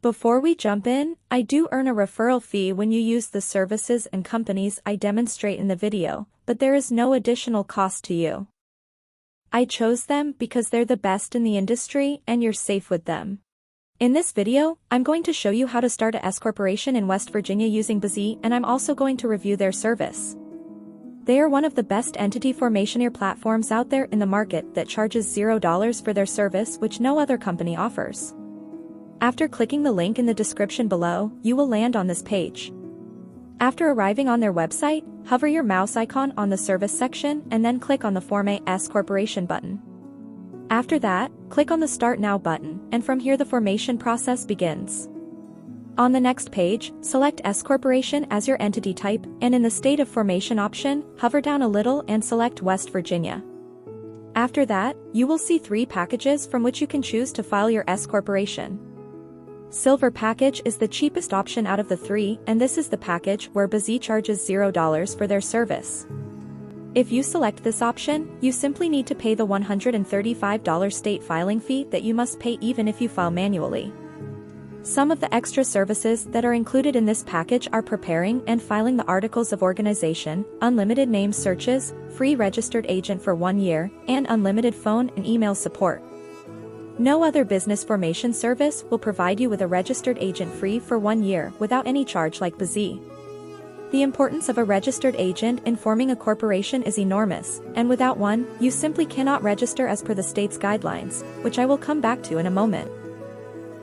Before we jump in, I do earn a referral fee when you use the services and companies I demonstrate in the video, but there is no additional cost to you. I chose them because they're the best in the industry and you're safe with them. In this video, I'm going to show you how to start a S corporation in West Virginia using Bizee, and I'm also going to review their service. They are one of the best entity formation platforms out there in the market that charges $0 for their service, which no other company offers. After clicking the link in the description below, you will land on this page. After arriving on their website, hover your mouse icon on the service section and then click on the Form a S Corporation button. After that, click on the Start Now button, and from here the formation process begins. On the next page, select S Corporation as your entity type, and in the State of Formation option, hover down a little and select West Virginia. After that, you will see 3 packages from which you can choose to file your S Corporation. Silver package is the cheapest option out of the 3, and this is the package where Bizee charges $0 for their service. If you select this option, you simply need to pay the $135 state filing fee that you must pay even if you file manually. Some of the extra services that are included in this package are preparing and filing the articles of organization, unlimited name searches, free registered agent for 1 year, and unlimited phone and email support. No other business formation service will provide you with a registered agent free for 1 year without any charge like Bizee. The importance of a registered agent in forming a corporation is enormous, and without one, you simply cannot register as per the state's guidelines, which I will come back to in a moment.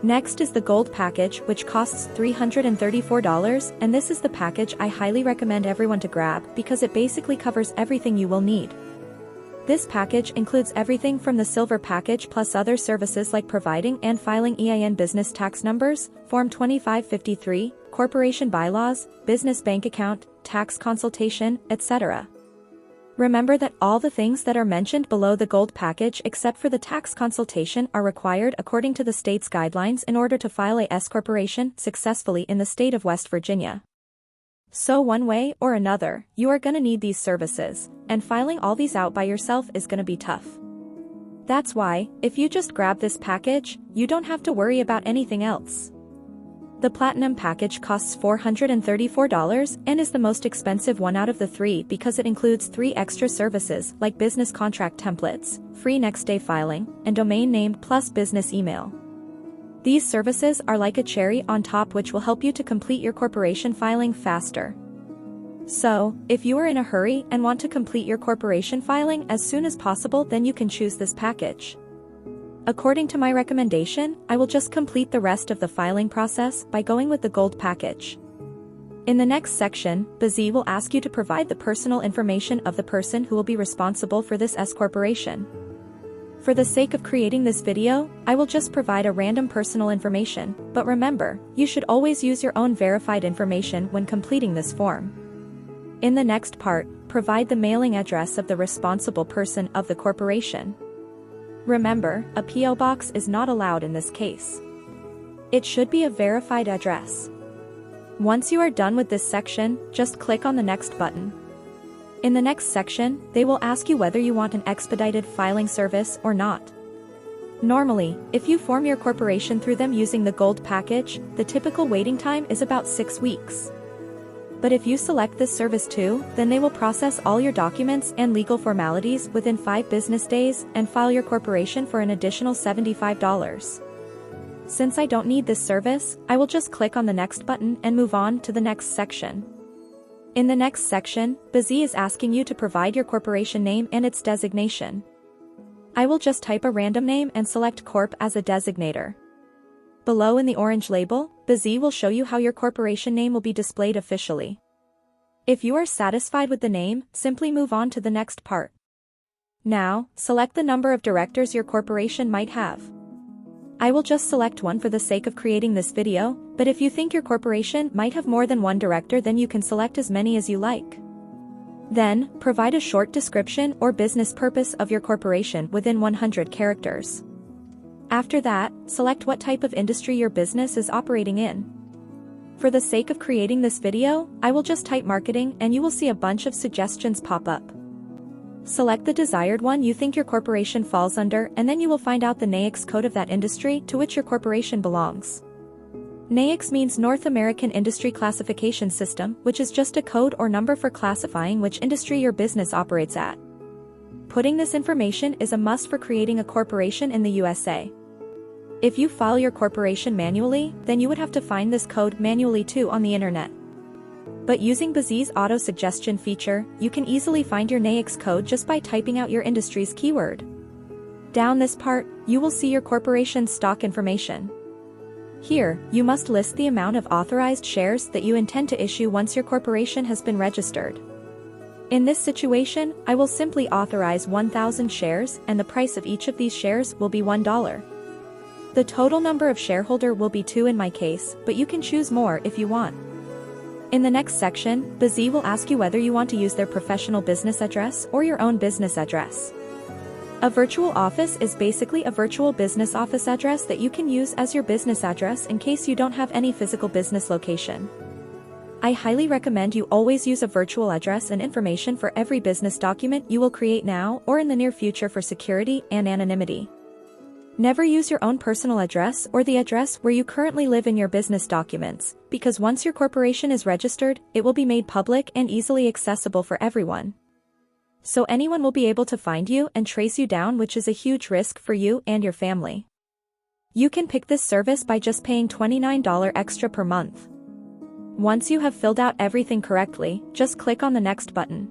Next is the Gold package, which costs $334, and this is the package I highly recommend everyone to grab because it basically covers everything you will need. This package includes everything from the Silver package plus other services like providing and filing EIN business tax numbers, Form 2553, corporation bylaws, business bank account, tax consultation, etc. Remember that all the things that are mentioned below the Gold package except for the tax consultation are required according to the state's guidelines in order to file a S corporation successfully in the state of West Virginia. So one way or another, you are gonna need these services, and filing all these out by yourself is gonna be tough. That's why, if you just grab this package, you don't have to worry about anything else. The Platinum package costs $434 and is the most expensive one out of the 3 because it includes 3 extra services like business contract templates, free next day filing, and domain name plus business email. These services are like a cherry on top which will help you to complete your corporation filing faster. So, if you are in a hurry and want to complete your corporation filing as soon as possible, then you can choose this package. According to my recommendation, I will just complete the rest of the filing process by going with the Gold package. In the next section, Bizee will ask you to provide the personal information of the person who will be responsible for this S corporation. For the sake of creating this video, I will just provide a random personal information, but remember, you should always use your own verified information when completing this form. In the next part, provide the mailing address of the responsible person of the corporation. Remember, a P.O. box is not allowed in this case. It should be a verified address. Once you are done with this section, just click on the Next button. In the next section, they will ask you whether you want an expedited filing service or not. Normally, if you form your corporation through them using the Gold package, the typical waiting time is about 6 weeks. But if you select this service too, then they will process all your documents and legal formalities within 5 business days and file your corporation for an additional $75. Since I don't need this service, I will just click on the Next button and move on to the next section. In the next section, Bizee is asking you to provide your corporation name and its designation. I will just type a random name and select Corp as a designator. Below in the orange label, Bizee will show you how your corporation name will be displayed officially. If you are satisfied with the name, simply move on to the next part. Now, select the number of directors your corporation might have. I will just select one for the sake of creating this video, but if you think your corporation might have more than one director, then you can select as many as you like. Then, provide a short description or business purpose of your corporation within 100 characters. After that, select what type of industry your business is operating in. For the sake of creating this video, I will just type marketing and you will see a bunch of suggestions pop up. Select the desired one you think your corporation falls under, and then you will find out the NAICS code of that industry to which your corporation belongs. NAICS means North American Industry Classification System, which is just a code or number for classifying which industry your business operates at. Putting this information is a must for creating a corporation in the USA. If you file your corporation manually, then you would have to find this code manually too on the internet. But using Bizee's auto-suggestion feature, you can easily find your NAICS code just by typing out your industry's keyword. Down this part, you will see your corporation's stock information. Here, you must list the amount of authorized shares that you intend to issue once your corporation has been registered. In this situation, I will simply authorize 1,000 shares and the price of each of these shares will be $1. The total number of shareholder will be 2 in my case, but you can choose more if you want. In the next section, Bizee will ask you whether you want to use their professional business address or your own business address. A virtual office is basically a virtual business office address that you can use as your business address in case you don't have any physical business location. I highly recommend you always use a virtual address and information for every business document you will create now or in the near future for security and anonymity. Never use your own personal address or the address where you currently live in your business documents, because once your corporation is registered, it will be made public and easily accessible for everyone. So anyone will be able to find you and trace you down, which is a huge risk for you and your family. You can pick this service by just paying $29 extra per month. Once you have filled out everything correctly, just click on the next button.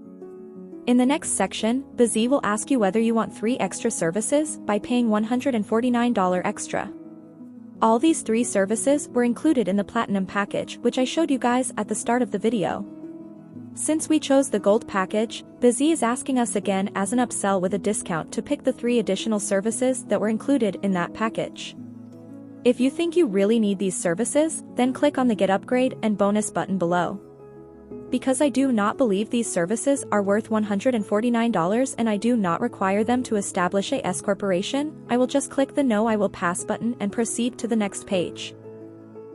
In the next section, Bizee will ask you whether you want 3 extra services by paying $149 extra. All these 3 services were included in the Platinum package, which I showed you guys at the start of the video. Since we chose the Gold package, Bizee is asking us again as an upsell with a discount to pick the 3 additional services that were included in that package. If you think you really need these services, then click on the Get Upgrade and Bonus button below. Because I do not believe these services are worth $149 and I do not require them to establish a S corporation, I will just click the No I Will Pass button and proceed to the next page.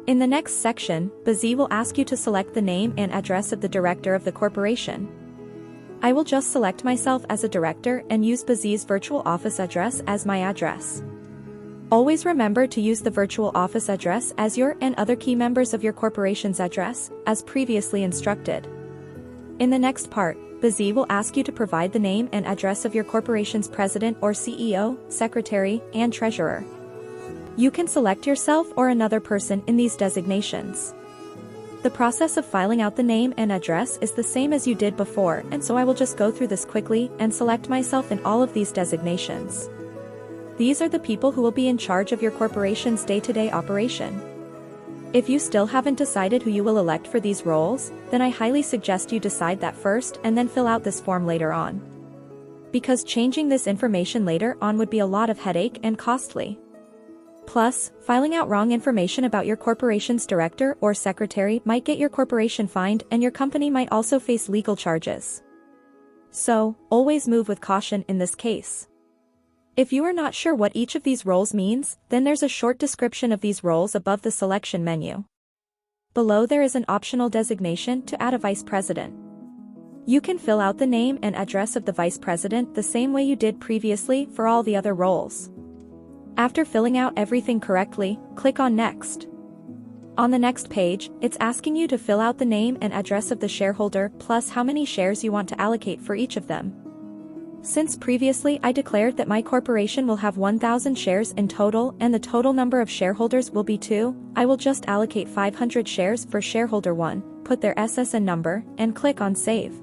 In the next section, Bizee will ask you to select the name and address of the director of the corporation. I will just select myself as a director and use Bizee's virtual office address as my address. Always remember to use the virtual office address as your and other key members of your corporation's address, as previously instructed. In the next part, Bizee will ask you to provide the name and address of your corporation's president or CEO, secretary, and treasurer. You can select yourself or another person in these designations. The process of filing out the name and address is the same as you did before, and so I will just go through this quickly and select myself in all of these designations. These are the people who will be in charge of your corporation's day-to-day operation. If you still haven't decided who you will elect for these roles, then I highly suggest you decide that first and then fill out this form later on. Because changing this information later on would be a lot of headache and costly. Plus, filing out wrong information about your corporation's director or secretary might get your corporation fined and your company might also face legal charges. So, always move with caution in this case. If you are not sure what each of these roles means, then there's a short description of these roles above the selection menu. Below there is an optional designation to add a vice president. You can fill out the name and address of the vice president the same way you did previously for all the other roles. After filling out everything correctly, click on Next. On the next page, it's asking you to fill out the name and address of the shareholder plus how many shares you want to allocate for each of them. Since previously I declared that my corporation will have 1,000 shares in total and the total number of shareholders will be 2, I will just allocate 500 shares for shareholder 1, put their SSN number, and click on Save.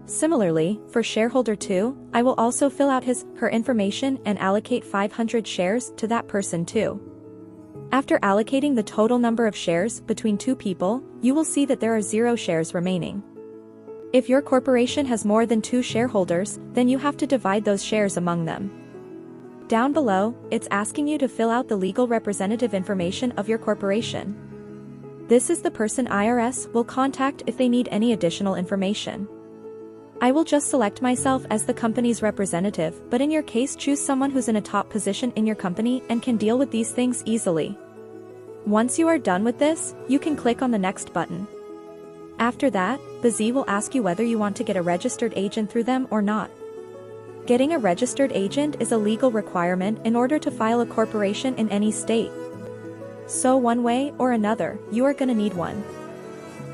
Similarly, for shareholder 2, I will also fill out her information and allocate 500 shares to that person too. After allocating the total number of shares between 2 people, you will see that there are 0 shares remaining. If your corporation has more than 2 shareholders, then you have to divide those shares among them. Down below, it's asking you to fill out the legal representative information of your corporation. This is the person IRS will contact if they need any additional information. I will just select myself as the company's representative, but in your case choose someone who's in a top position in your company and can deal with these things easily. Once you are done with this, you can click on the Next button. After that, Bizee will ask you whether you want to get a registered agent through them or not. Getting a registered agent is a legal requirement in order to file a corporation in any state. So one way or another, you are gonna need one.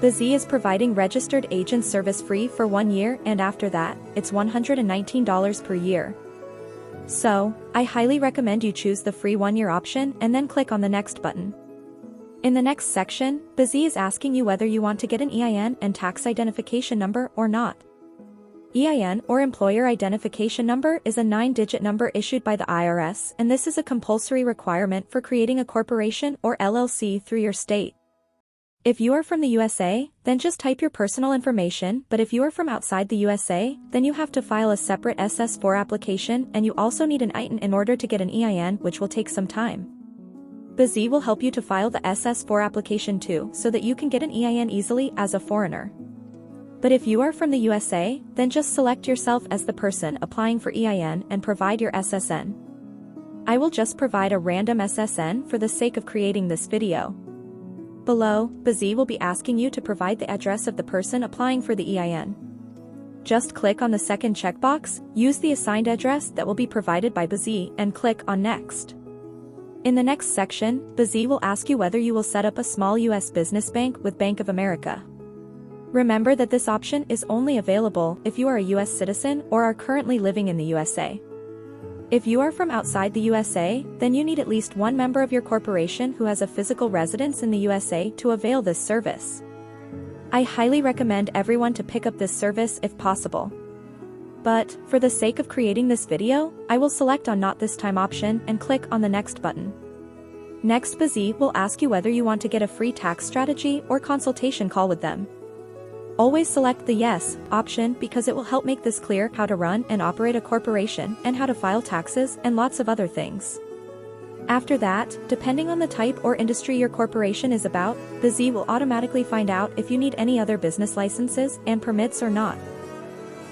Bizee is providing registered agent service free for 1 year, and after that, it's $119 per year. So, I highly recommend you choose the free 1-year option and then click on the next button. In the next section, Bizee is asking you whether you want to get an EIN and tax identification number or not. EIN, or Employer Identification Number, is a 9-digit number issued by the IRS, and this is a compulsory requirement for creating a corporation or LLC through your state. If you are from the USA, then just type your personal information, but if you are from outside the USA, then you have to file a separate SS4 application, and you also need an EIN in order to get an EIN, which will take some time. Bizee will help you to file the SS4 application too, so that you can get an EIN easily as a foreigner. But if you are from the USA, then just select yourself as the person applying for EIN and provide your SSN. I will just provide a random SSN for the sake of creating this video. Below, Bizee will be asking you to provide the address of the person applying for the EIN. Just click on the second checkbox, use the assigned address that will be provided by Bizee, and click on Next. In the next section, Bizee will ask you whether you will set up a small U.S. business bank with Bank of America. Remember that this option is only available if you are a U.S. citizen or are currently living in the USA. If you are from outside the USA, then you need at least one member of your corporation who has a physical residence in the USA to avail this service. I highly recommend everyone to pick up this service if possible. But, for the sake of creating this video, I will select on Not This Time option and click on the Next button. Next, Bizee will ask you whether you want to get a free tax strategy or consultation call with them. Always select the Yes option because it will help make this clear how to run and operate a corporation and how to file taxes and lots of other things. After that, depending on the type or industry your corporation is about, Bizee will automatically find out if you need any other business licenses and permits or not.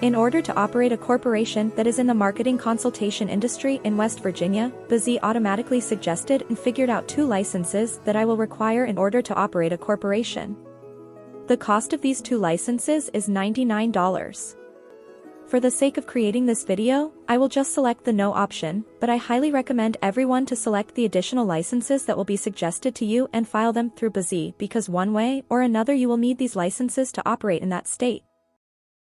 In order to operate a corporation that is in the marketing consultation industry in West Virginia, Bizee automatically suggested and figured out 2 licenses that I will require in order to operate a corporation. The cost of these 2 licenses is $99. For the sake of creating this video, I will just select the No option, but I highly recommend everyone to select the additional licenses that will be suggested to you and file them through Bizee because one way or another you will need these licenses to operate in that state.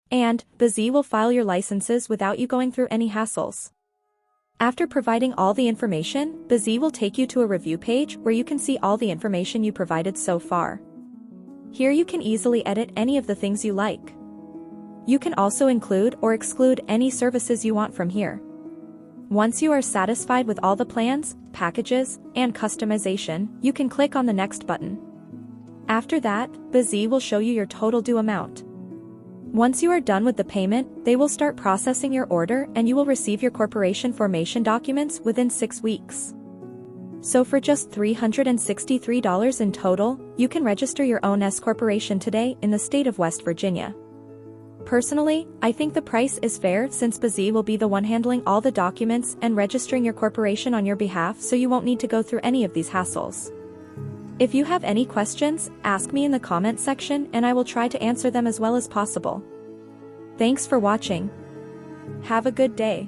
And, Bizee will file your licenses without you going through any hassles. After providing all the information, Bizee will take you to a review page where you can see all the information you provided so far. Here you can easily edit any of the things you like. You can also include or exclude any services you want from here. Once you are satisfied with all the plans, packages, and customization, you can click on the Next button. After that, Bizee will show you your total due amount. Once you are done with the payment, they will start processing your order and you will receive your corporation formation documents within 6 weeks. So for just $363 in total, you can register your own S-corporation today in the state of West Virginia. Personally, I think the price is fair since Bizee will be the one handling all the documents and registering your corporation on your behalf, so you won't need to go through any of these hassles. If you have any questions, ask me in the comments section and I will try to answer them as well as possible. Thanks for watching. Have a good day.